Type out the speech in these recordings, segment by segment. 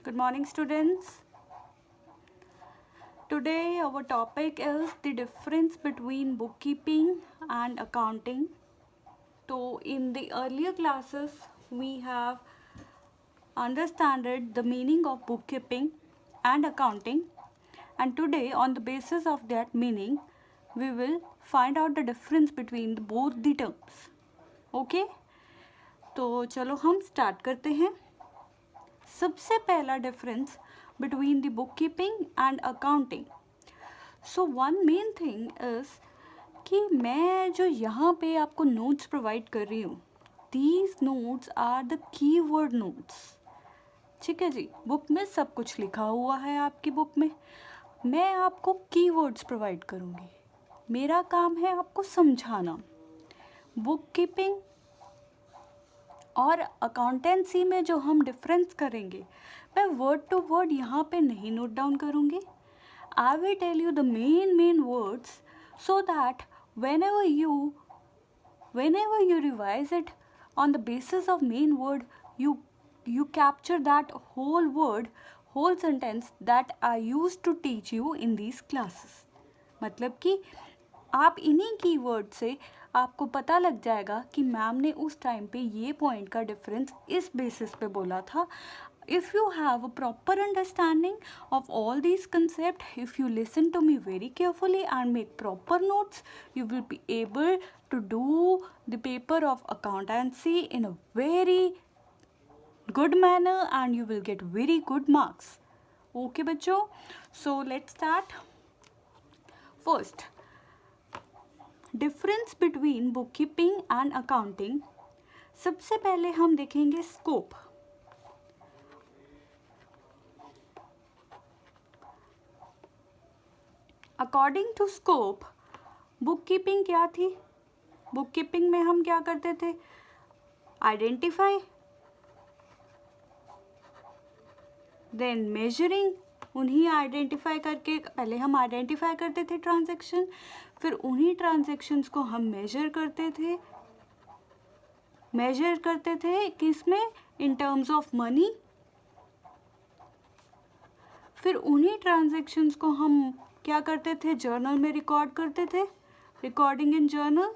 Good morning, students. Today our topic is the difference between bookkeeping and accounting. So in the earlier classes we have understood the meaning of bookkeeping and accounting, and today on the basis of that meaning we will find out the difference between both the terms. Okay? तो चलो हम start करते हैं. सबसे पहला difference between the book keeping and accounting. So one main thing is कि मैं जो यहाँ पे आपको नोट्स प्रोवाइड कर रही हूँ, these notes are the keyword notes. ठीक है जी, बुक में सब कुछ लिखा हुआ है आपकी बुक में, मैं आपको कीवर्ड्स प्रोवाइड करूँगी. मेरा काम है आपको समझाना. बुक कीपिंग और अकाउंटेंसी में जो हम डिफरेंस करेंगे, मैं वर्ड टू वर्ड यहाँ पे नहीं नोट डाउन करूँगी. I will tell you the main words so that whenever you revise it on the basis of main word, you capture that whole sentence that I used to teach you in these classes. मतलब कि आप इन्हीं keyword से आपको पता लग जाएगा कि मैम ने उस टाइम पे ये पॉइंट का डिफरेंस इस बेसिस पे बोला था. If you have a proper understanding of all these concepts, if you listen to me very carefully and make proper notes, you will be able to do the paper of accountancy in a very good manner and you will get very good marks. Okay बच्चों, so let's start. First, difference between book keeping and accounting. सबसे पहले हम देखेंगे scope. According to scope, book keeping क्या थी? Book keeping में हम क्या करते थे? Identify, then measuring. उन्हीं आइडेंटिफाई करके पहले हम आइडेंटिफाई करते थे ट्रांजैक्शन, फिर उन्हीं ट्रांजैक्शंस को हम मेजर करते थे किसमें? In terms of money. फिर उन्हीं ट्रांजैक्शंस को हम क्या करते थे? जर्नल में रिकॉर्ड करते थे, recording in journal.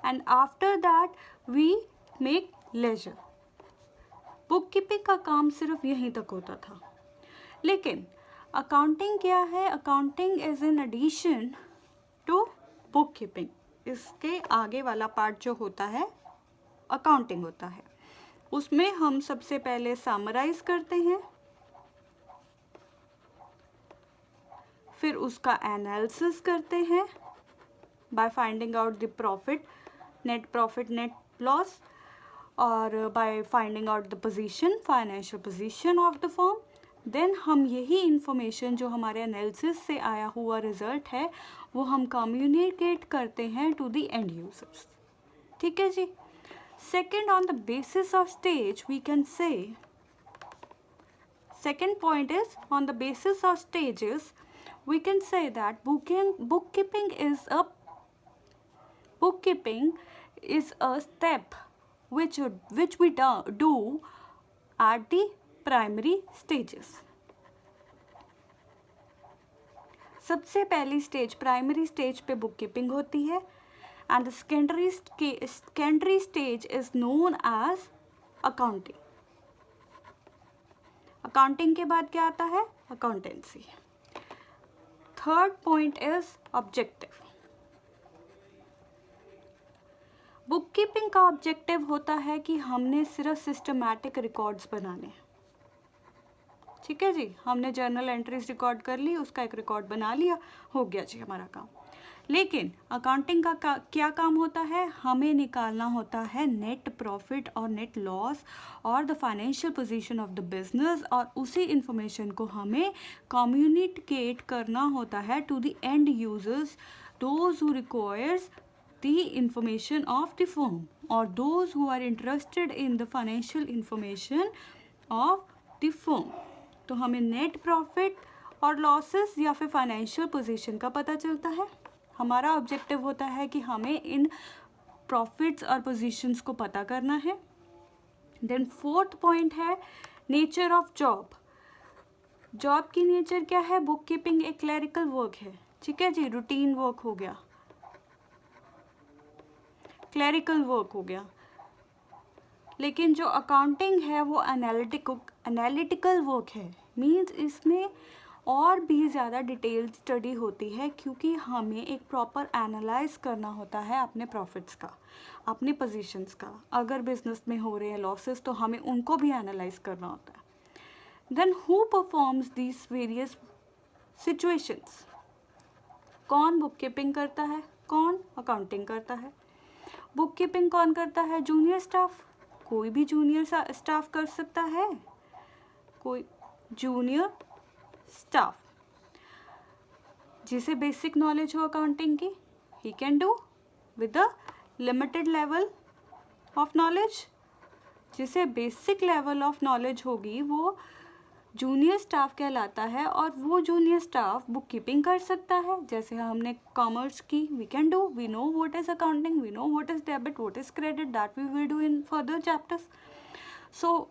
And after that we make ledger. Book keeping का काम सिर्फ यहीं तक होता था. लेकिन अकाउंटिंग क्या है? Accounting is in addition to book keeping. इसके आगे वाला पार्ट जो होता है अकाउंटिंग होता है. उसमें हम सबसे पहले समराइज करते हैं, फिर उसका एनालिसिस करते हैं by finding out the profit, net loss, और by finding out the position, financial position of the firm. Then हम यही इंफॉर्मेशन जो हमारे एनालिसिस से आया हुआ रिजल्ट है वो हम कम्युनिकेट करते हैं टू द एंड यूजर्स. ठीक है जी. Second, on the basis of stage we can say, second point is on the basis of stages we can say that bookkeeping is a step which we do at the primary stages. सबसे पहली stage primary stage पे book keeping होती है and the secondary stage is known as accounting. Accounting के बाद क्या आता है? Accountancy. Third point is objective. Book keeping का ऑब्जेक्टिव होता है कि हमने सिर्फ सिस्टमैटिक रिकॉर्ड्स बनाने हैं. ठीक है जी, हमने जर्नल एंट्रीज रिकॉर्ड कर ली, उसका एक रिकॉर्ड बना लिया, हो गया जी हमारा काम. लेकिन अकाउंटिंग का क्या काम होता है? हमें निकालना होता है नेट प्रॉफिट और नेट लॉस और the financial position of the business, और उसी इंफॉर्मेशन को हमें कम्युनिकेट करना होता है to the end users, those who requires the information of the firm और those who are interested in the financial information of the firm. तो हमें नेट प्रॉफिट और लॉसेस या फिर फाइनेंशियल पोजीशन का पता चलता है. हमारा ऑब्जेक्टिव होता है कि हमें इन प्रॉफिट्स और पोजीशंस को पता करना है. देन फोर्थ पॉइंट है नेचर ऑफ जॉब. जॉब की नेचर क्या है? बुक कीपिंग एक क्लरिकल वर्क है. ठीक है जी, रूटीन वर्क हो गया, क्लरिकल वर्क हो गया. लेकिन जो अकाउंटिंग है वो एनालिटिकल वर्क है. मीन्स इसमें और भी ज़्यादा डिटेल स्टडी होती है, क्योंकि हमें एक प्रॉपर एनालाइज करना होता है अपने प्रॉफिट्स का, अपने पोजीशंस का. अगर बिजनेस में हो रहे हैं लॉसेस तो हमें उनको भी एनालाइज करना होता है. Then who performs these various situations? कौन बुक कीपिंग करता है, कौन अकाउंटिंग करता है? बुक कीपिंग कौन करता है? Junior staff. कोई भी जूनियर स्टाफ कर सकता है, कोई जूनियर स्टाफ जिसे बेसिक नॉलेज हो अकाउंटिंग की, he can do with a limited level of knowledge. जिसे बेसिक लेवल ऑफ नॉलेज होगी वो जूनियर स्टाफ कहलाता है, और वो जूनियर स्टाफ बुक कीपिंग कर सकता है. जैसे हमने कॉमर्स की, we can do, we know what is accounting, we know what is debit, what is credit, that we will do in further chapters. So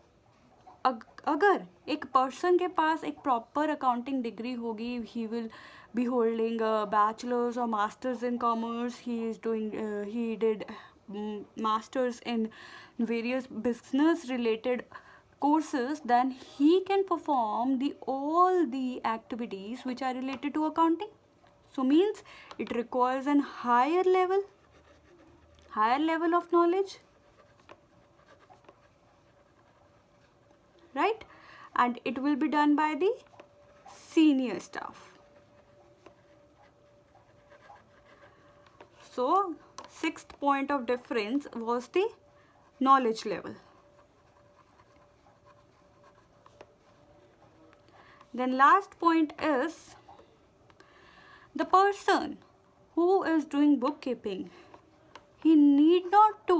अगर एक पर्सन के पास एक प्रॉपर अकाउंटिंग डिग्री होगी, he will be holding bachelors और masters in commerce, he did masters in various business related courses, then he can perform all the activities which are related to accounting. So means it requires an higher level of knowledge, right? And it will be done by the senior staff. So sixth point of difference was the knowledge level. Then last point is the person who is doing bookkeeping, he need not to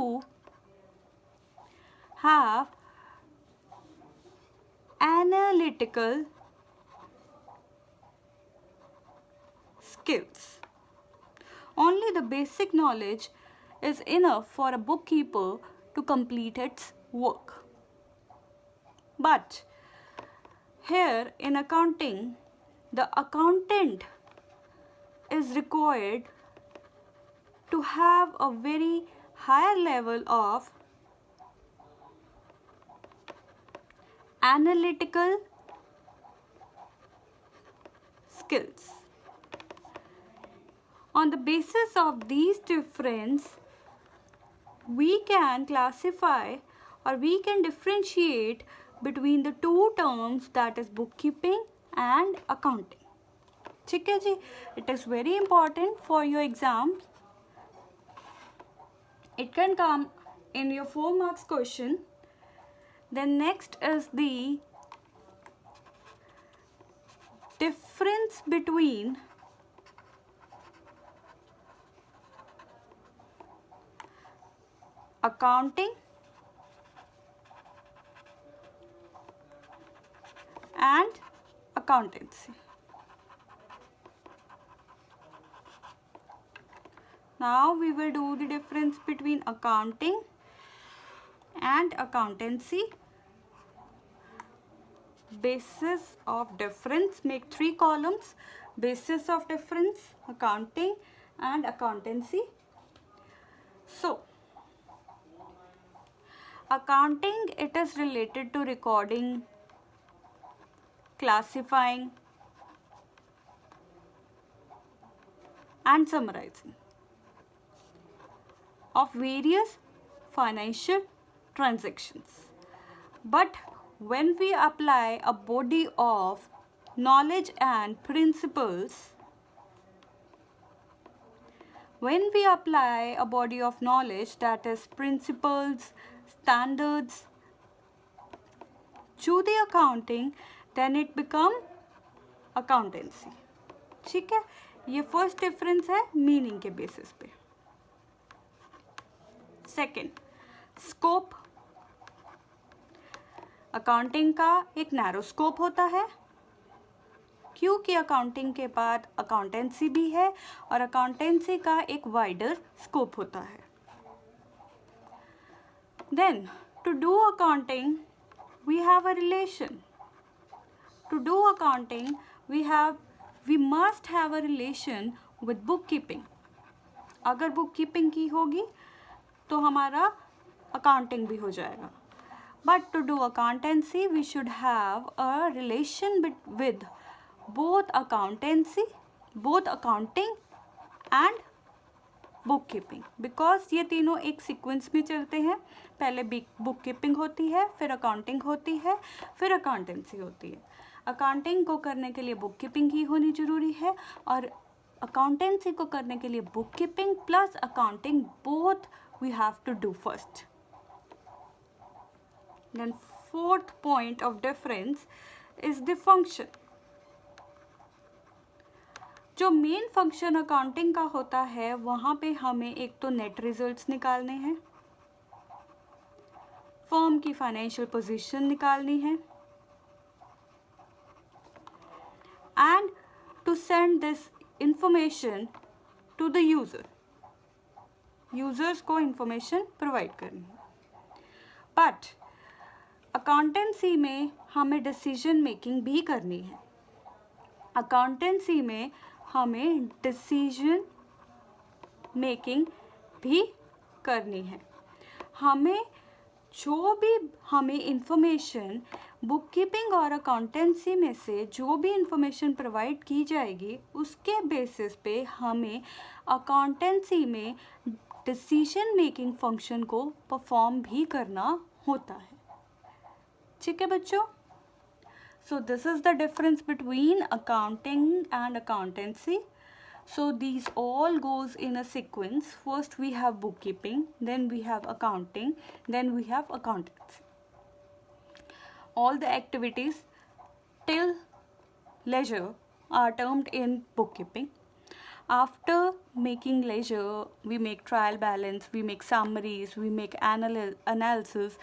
have analytical skills. Only the basic knowledge is enough for a bookkeeper to complete its work. But here in accounting, the accountant is required to have a very higher level of analytical skills. On the basis of these difference, we can classify or we can differentiate between the two terms, that is bookkeeping and accounting. ठीक है जी, it is very important for your exams. It can come in your 4 marks question. Then next is the difference between accounting and accountancy. Now we will do the difference between accounting and accountancy. Basis of difference, make 3 columns. Basis of difference, accounting and accountancy. So accounting, it is related to recording, classifying and summarizing of various financial transactions. But when we apply a body of knowledge and principles, when we apply a body of knowledge, that is principles, standards, to the accounting, then it become accountancy. ठीक है, ये first difference है meaning के basis पे. Second, scope. Accounting का एक narrow scope होता है, क्योंकि अकाउंटिंग के बाद अकाउंटेंसी भी है और अकाउंटेंसी का एक वाइडर स्कोप होता है. Then to do accounting we have a relation. To do accounting we must have a relation with bookkeeping. अगर bookkeeping की होगी तो हमारा accounting भी हो जाएगा. But to do accountancy we should have a relation with both accounting and bookkeeping, because ये तीनों एक सीक्वेंस में चलते हैं. पहले bookkeeping होती है, फिर accounting होती है, फिर accountancy होती है. अकाउंटिंग को करने के लिए बुककीपिंग ही होनी ज़रूरी है और अकाउंटेंसी को करने के लिए bookkeeping plus accounting both we have to do first. Then fourth point of difference is the function. जो मेन फंक्शन अकाउंटिंग का होता है वहाँ पे हमें एक तो नेट रिजल्ट्स निकालने हैं, फर्म की फाइनेंशियल पोजीशन निकालनी है, and to send this information to the user. Users को information provide करनी है. But accountancy में हमें decision making भी करनी है. Accountancy में हमें decision making भी करनी है. हमें जो भी हमें इंफॉर्मेशन बुककीपिंग और अकाउंटेंसी में से जो भी इंफॉर्मेशन प्रोवाइड की जाएगी उसके बेसिस पे हमें अकाउंटेंसी में डिसीजन मेकिंग फंक्शन को परफॉर्म भी करना होता है. ठीक है बच्चों. So this is the difference between accounting and accountancy. So these all goes in a sequence. First we have bookkeeping, then we have accounting, then we have accountancy. All the activities till leisure are termed in bookkeeping. After making leisure, we make trial balance, we make summaries, we make analysis,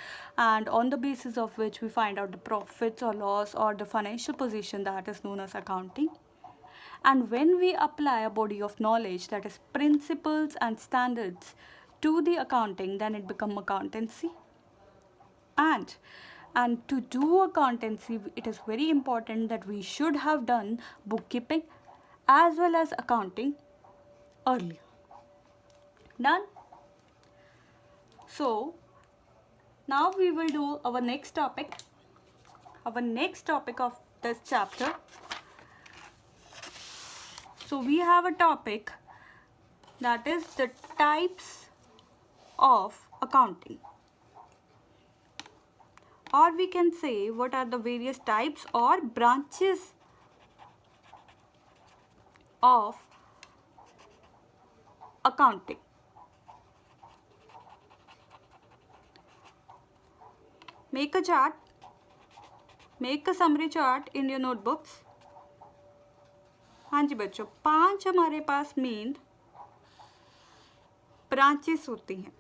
and on the basis of which we find out the profits or loss or the financial position, that is known as accounting. And when we apply a body of knowledge, that is principles and standards, to the accounting, then it becomes accountancy. And to do accountancy, it is very important that we should have done bookkeeping as well as accounting earlier. Done? So now we will do our next topic. Our next topic of this chapter. So we have a topic that is the types of accounting, or we can say what are the various types or branches of accounting. Make a chart, make a summary chart in your notebooks. हाँ जी बच्चों, 5 हमारे पास main branches होती हैं.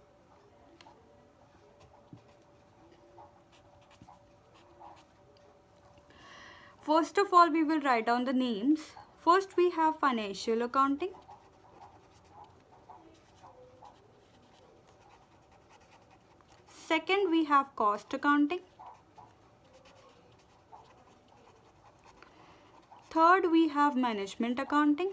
First of all, we will write down the names. First we have financial accounting. Second we have cost accounting. Third, we have management accounting.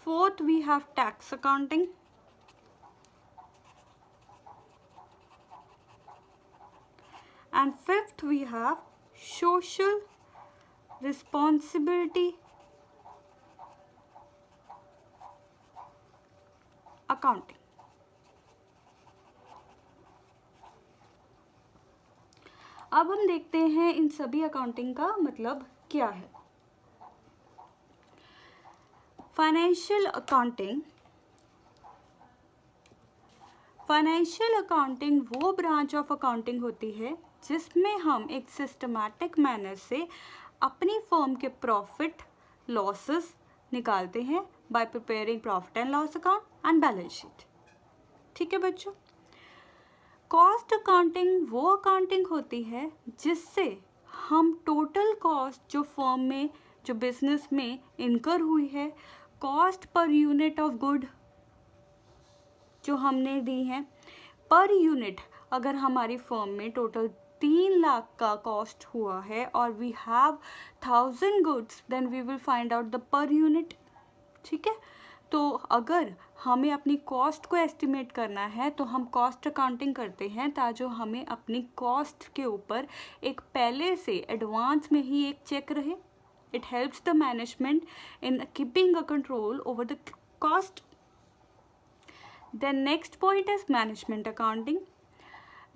Fourth, we have tax accounting. And fifth, we have social responsibility accounting. अब हम देखते हैं इन सभी accounting का मतलब क्या है. Financial accounting वो ब्रांच ऑफ अकाउंटिंग होती है जिसमें हम एक सिस्टमैटिक मैनर से अपनी फर्म के प्रॉफिट लॉसेस निकालते हैं bye preparing profit and loss account and balance sheet. ठीक है बच्चों. कॉस्ट अकाउंटिंग वो अकाउंटिंग होती है जिससे हम टोटल कॉस्ट जो फर्म में जो बिजनेस में इनकर हुई है, cost cost per unit of good जो हमने दी है, पर यूनिट अगर हमारी फर्म में टोटल 3 लाख का कॉस्ट हुआ है और we have 1000 goods, then we will find out the per unit. ठीक है, तो अगर हमें अपनी कॉस्ट को एस्टिमेट करना है तो हम कॉस्ट अकाउंटिंग करते हैं, ताकि हमें अपनी कॉस्ट के ऊपर एक पहले से एडवांस में ही एक चेक रहे। It helps the management in keeping a control over the cost. Then next point is management accounting.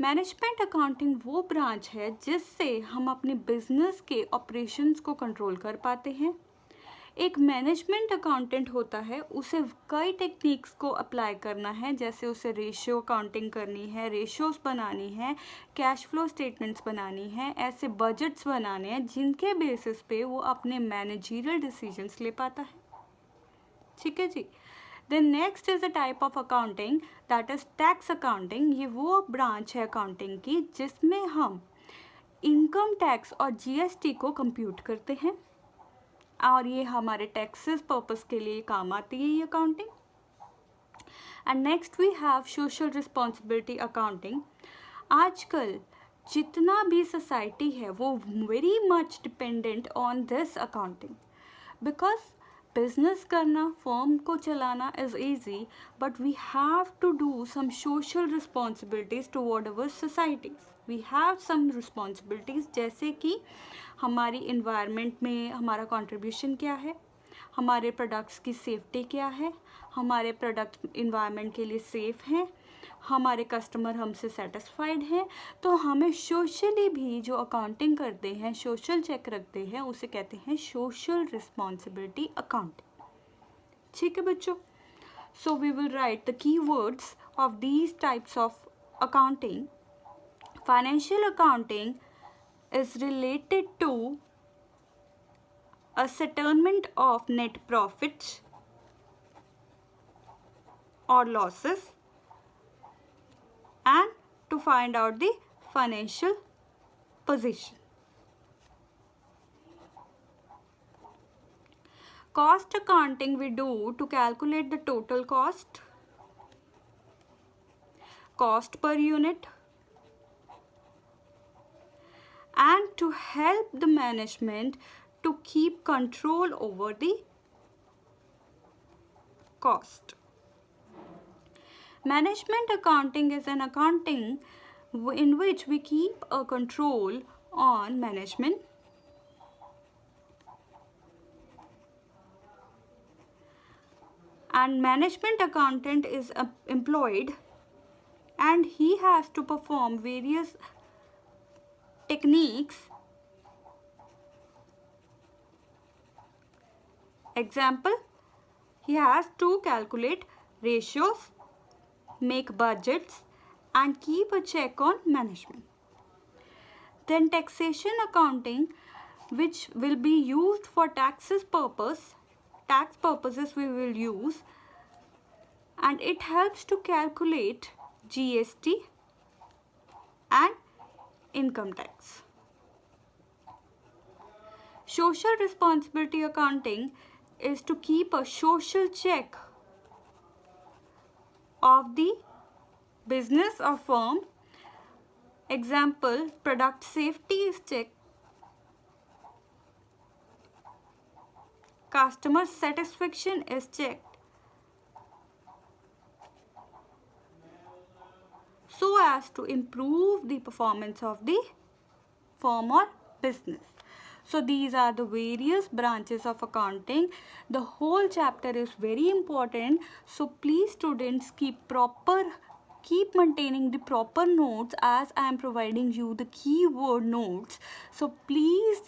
Management accounting वो ब्रांच है जिससे हम अपने बिजनेस के ऑपरेशंस को कंट्रोल कर पाते हैं। एक मैनेजमेंट अकाउंटेंट होता है, उसे कई टेक्निक्स को अप्लाई करना है, जैसे उसे रेशियो अकाउंटिंग करनी है, रेशियोज बनानी है, कैश फ्लो स्टेटमेंट्स बनानी है, ऐसे बजट्स बनाने हैं जिनके बेसिस पे वो अपने मैनेजरियल डिसीजंस ले पाता है। ठीक है जी। Then next is a type of accounting that is tax accounting. ये वो ब्रांच है अकाउंटिंग की जिसमें हम इनकम टैक्स और जीएसटी को कंप्यूट करते हैं, और ये हमारे टैक्सेस पर्पस के लिए काम आती है ये accounting. And next we have social responsibility accounting. आजकल जितना भी सोसाइटी है वो very much dependent on this accounting, because business करना, फर्म को चलाना is easy, but we have to do some social responsibilities toward our societies. We have some responsibilities, जैसे कि हमारी इन्वायरमेंट में हमारा कंट्रीब्यूशन क्या है, हमारे प्रोडक्ट्स की सेफ्टी क्या है, हमारे प्रोडक्ट इन्वायरमेंट के लिए सेफ़ हैं, हमारे कस्टमर हमसे सेटिस्फाइड हैं। तो हमें सोशली भी जो अकाउंटिंग करते हैं, सोशल चेक रखते हैं, उसे कहते हैं सोशल रिस्पॉन्सिबिलिटी अकाउंटिंग। ठीक है बच्चों, so we will write the key words of these types of accounting. Financial accounting is related to a settlement of net profits or losses and to find out the financial position. Cost accounting we do to calculate the total cost, cost per unit, and to help the management to keep control over the cost. Management accounting is an accounting in which we keep a control on management. And management accountant is employed, and he has to perform various techniques. Example, he has to calculate ratios, make budgets, and keep a check on management. Then taxation accounting, which will be used for tax purposes we will use, and it helps to calculate GST and income tax. Social responsibility accounting is to keep a social check of the business or firm. Example, product safety is checked, customer satisfaction is checked, so as to improve the performance of the firm or business. So these are the various branches of accounting. The whole chapter is very important. So please students keep maintaining the proper notes, as I am providing you the keyword notes. So please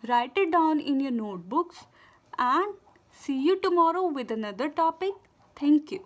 write it down in your notebooks, and see you tomorrow with another topic. Thank you.